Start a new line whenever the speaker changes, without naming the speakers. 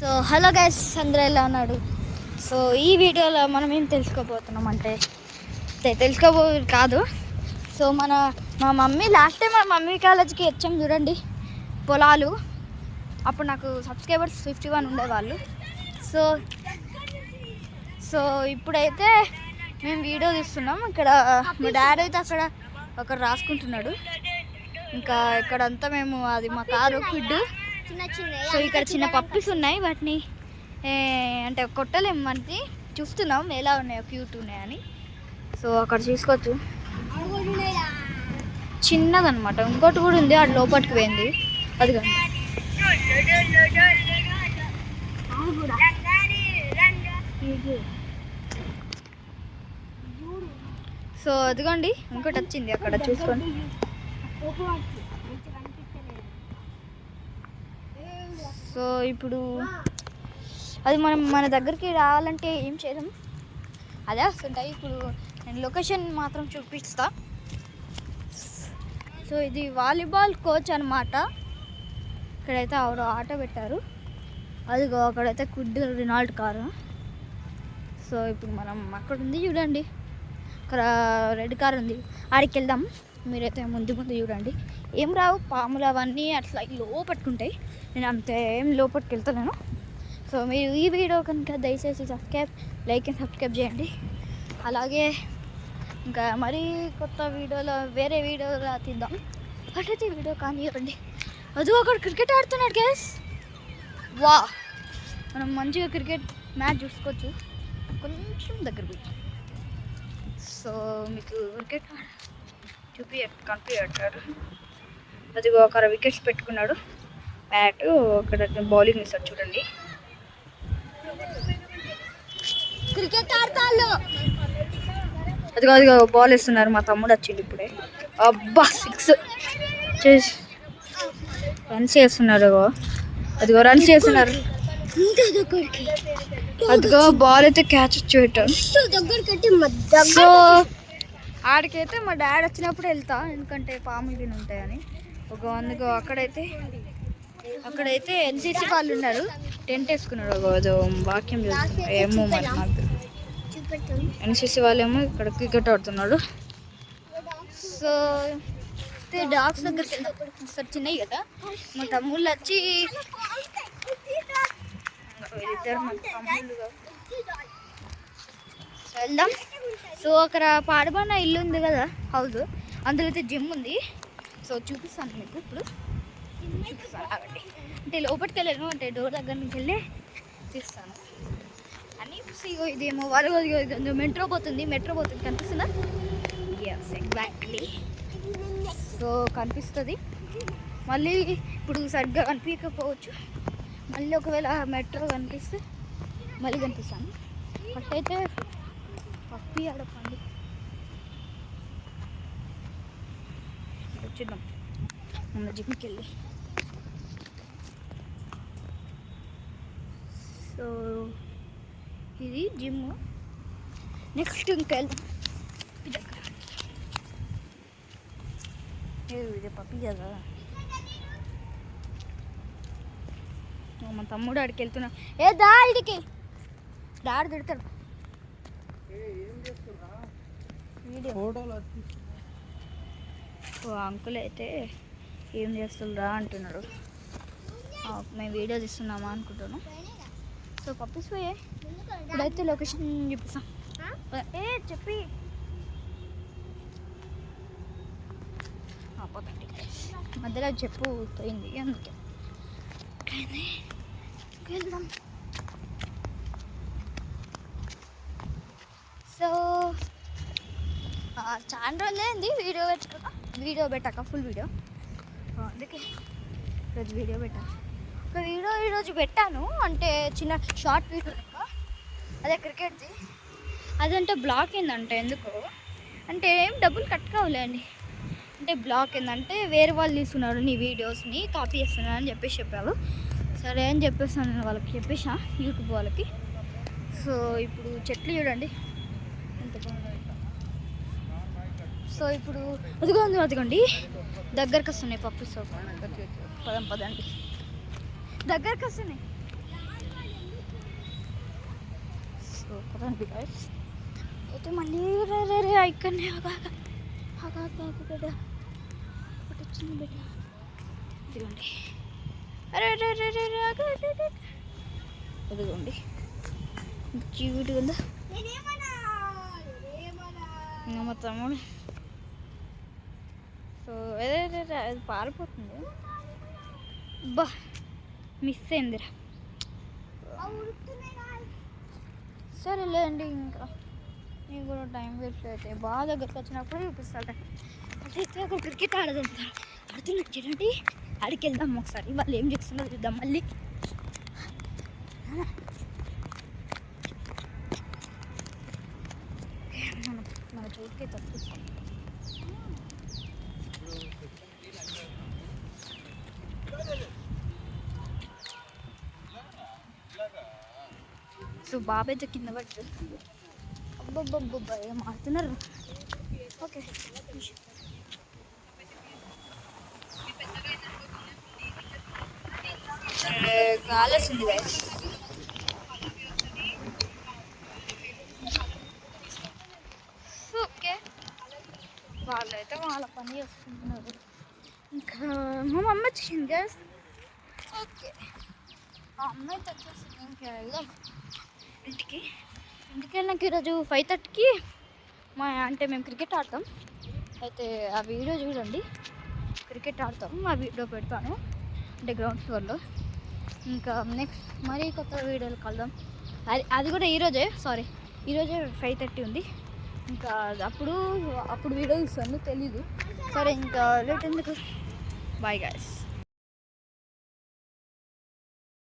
So hello guys, అందరూ ఎలా ఉన్నాడు? సో ఈ వీడియోలో మనం ఏం తెలుసుకోబోతున్నాం అంటే కాదు. సో మా మమ్మీ లాస్ట్ టైం మా మమ్మీ కాలేజ్కి వచ్చాం చూడండి, పొలాలు. అప్పుడు నాకు సబ్స్క్రైబర్స్ 51 ఉండేవాళ్ళు. సో ఇప్పుడైతే మేము వీడియో తీస్తున్నాం. ఇక్కడ మా డాడీ అయితే అక్కడ ఒకరు రాసుకుంటున్నాడు. ఇంకా ఇక్కడంతా మేము అది మా కారు ఫుడ్. సో ఇక్కడ చిన్న పప్పీస్ ఉన్నాయి, వాటిని అంటే కొట్టలేము, మనకి చూస్తున్నాం ఎలా ఉన్నాయో, క్యూట్ ఉన్నాయని. సో అక్కడ చూసుకోవచ్చు, చిన్నదనమాట. ఇంకోటి కూడా ఉంది, అది లోపలికి పోయింది, అది కానీ. సో అదిగోండి, ఇంకోటి వచ్చింది అక్కడ, చూసుకోండి. సో ఇప్పుడు అది మన దగ్గరికి రావాలంటే ఏం చేయలేం, అదే వస్తుంటాయి. ఇప్పుడు నేను లొకేషన్ మాత్రం చూపిస్తా. సో ఇది వాలీబాల్ కోచ్ అనమాట. ఇక్కడైతే ఆటో పెట్టారు, అదిగో అక్కడైతే రినాల్డ్ కారు. సో ఇప్పుడు మనం అక్కడ ఉంది చూడండి, అక్కడ రెడ్ కార్ ఉంది, ఆడికి వెళ్దాం. మీరైతే ముందు చూడండి, ఏం రావు పాములు అవన్నీ అట్లా లోపట్టుకుంటాయి. నేను అంతే ఏం లోపలికి వెళ్తలేను. సో మీరు ఈ వీడియో కనుక దయచేసి లైక్ అండ్ సబ్స్క్రైబ్ చేయండి. అలాగే ఇంకా మరీ కొత్త వీడియోలో వేరే వీడియోలో తీద్దాం. అట్లయితే వీడియో కానీ ఇవ్వండి. అది అక్కడ క్రికెట్ ఆడుతున్నాడు గైస్. వా, మనం మంచిగా క్రికెట్ మ్యాచ్ చూసుకోవచ్చు. కొంచెం దగ్గర పోయి సో మీకు క్రికెట్ కనిపించారు. అదిగో ఒక వికెట్స్ పెట్టుకున్నాడు, బ్యాట్ అక్కడ బౌలింగ్ ఇస్తాడు చూడండి. క్రికెట్ ఆడతాళ్ళు. అదిగో బాల్ ఇస్తున్నారు, మా తమ్ముడు వచ్చింది ఇప్పుడే. అబ్బా 6 చేసి రన్స్ చేస్తున్నారు. అదిగో రన్స్ చేస్తున్నారు. అదిగో బాల్ అయితే క్యాచ్ వచ్చి పెట్టారు. సో ఆడికైతే మా డాడీ వచ్చినప్పుడు వెళ్తా, ఎందుకంటే పాములు తిని ఉంటాయని. అందుకో అక్కడైతే ఎన్సీసీ వాళ్ళు ఉన్నారు, టెంట్ వేసుకున్నారు. వాక్యం ఏమో మరి నాకు. ఎన్సీసీ వాళ్ళేమో ఇక్కడ క్రికెట్ ఆడుతున్నాడు. సో డాగ్స్ దగ్గరికి వెళ్తాం, చిన్నవి కదా. మా తమ్ముళ్ళు వచ్చి వీళ్ళిద్దరు మా తమ్ముళ్ళు వెళ్దాం. సో అక్కడ పాడబడిన ఇల్లు ఉంది కదా, హౌస్, అందులో అయితే జిమ్ ఉంది. సో చూపిస్తాను మీకు ఇప్పుడు, చూపిస్తాను కాబట్టి. అంటే లోపలికి వెళ్ళాను, అంటే డోర్ దగ్గర నుంచి వెళ్ళి తీస్తాను అని. ఇదేమో వాళ్ళు మెట్రో పోతుంది కనిపిస్తుందా? Yes, exactly. సో కనిపిస్తుంది. మళ్ళీ ఇప్పుడు సరిగ్గా కనిపించకపోవచ్చు, మళ్ళీ ఒకవేళ మెట్రో కనిపిస్తే మళ్ళీ కనిపిస్తాను. ఫస్ట్ అయితే పప్పి ఆడపండి వచ్చిద్దాం మన జిమ్కి వెళ్ళి. సో ఇది జిమ్. నెక్స్ట్ ఇంకా వెళ్దాం. ఇదే పప్పి కదా. మా తమ్ముడు ఆడికి వెళ్తున్నా. దాడికి డాడీ తిడతాడు. అంకుల్ అయితే ఏం చేస్తుండ్రా అంటున్నాడు. మేము వీడియో తీస్తున్నామా అనుకుంటాను. సో పప్పీస్ పోయే ఇప్పుడైతే లొకేషన్ చూపిస్తాం. చెప్పి పోతండి, మధ్యలో చెప్పు పోయింది, అందుకే వెళ్దాం. సో చాలా రోజులైంది వీడియో పెట్టాక ఫుల్ వీడియో, అందుకే ఈరోజు వీడియో పెట్టాను. ఒక వీడియో ఈరోజు పెట్టాను, అంటే చిన్న షార్ట్ వీడియో లెక్క. అదే క్రికెట్ది. అదంటే బ్లాక్ ఏందంటే ఎందుకో, అంటే ఏం డబ్బులు కట్ కావాలండి. అంటే బ్లాక్ ఏంటంటే వేరే వాళ్ళు తీసుకున్నారు నీ వీడియోస్ని, కాపీ చేస్తున్నారు అని చెప్పారు. సరే అని చెప్పేసాను వాళ్ళకి, చెప్పేసా యూట్యూబ్ వాళ్ళకి. సో ఇప్పుడు చెట్లు చూడండి ఎంత బాగుందో. సో ఇప్పుడు అదిగోండి దగ్గరకు వస్తున్నాయి పప్పీస్. పదండి దగ్గరకు వస్తున్నాయి. రండి గాయస్. అయితే మళ్ళీ రే ఇక్కడనే బిడ్డ ఒకటి వచ్చింది బిడ్డ. ఇదిగోండి. అరే ఇదిగోండి క్యూట్గా ఉందా మా తమ్ముడు. సో అది పారిపోతుంది. బా మిస్ అయిందిరా. సరేలేండి, ఇంకా నీకు కూడా టైం వేస్ట్ అయితే బాగా దగ్గరికి వచ్చినప్పుడు చూపిస్తాడు. అదైతే ఒక క్రికెట్ ఆడుతున్నట్టు చూడండి. ఆడికి వెళ్దాం ఒకసారి, వాళ్ళు ఏం చేస్తున్నారో చూద్దాం. మళ్ళీ మన చోటుకి తప్పిస్తాం. సో బాబాయ్ అయితే కింద పట్టు. అబ్బబ్బబ్బబ్బా ఏం ఆడుతున్నారు. Okay కాలేసింది guys. ఓకే వాళ్ళైతే వాళ్ళ పని చేసుకుంటున్నారు. ఇంకా మా మమ్మీ వచ్చింది గైస్. ఓకే ఆ అమ్మాయి వచ్చేసింది. ఇంకా వెళ్దాం ఇంటికి వెళ్ళినాక ఈరోజు 5:30కి అంటే మేము క్రికెట్ ఆడతాం. అయితే ఆ వీడియో చూడండి. క్రికెట్ ఆడతాం, ఆ వీడియో పెడతాను అంటే గ్రౌండ్ ఫ్లోర్లో. ఇంకా నెక్స్ట్ మరీ కొత్త వీడియోలు కలుద్దాం. అది కూడా ఈరోజే, ఈరోజే 5:30 ఉంది. ఇంకా అప్పుడు వీడియో ఇస్తాను, తెలీదు. సరే ఇంకా లేట్ ఎందుకు. Bye guys.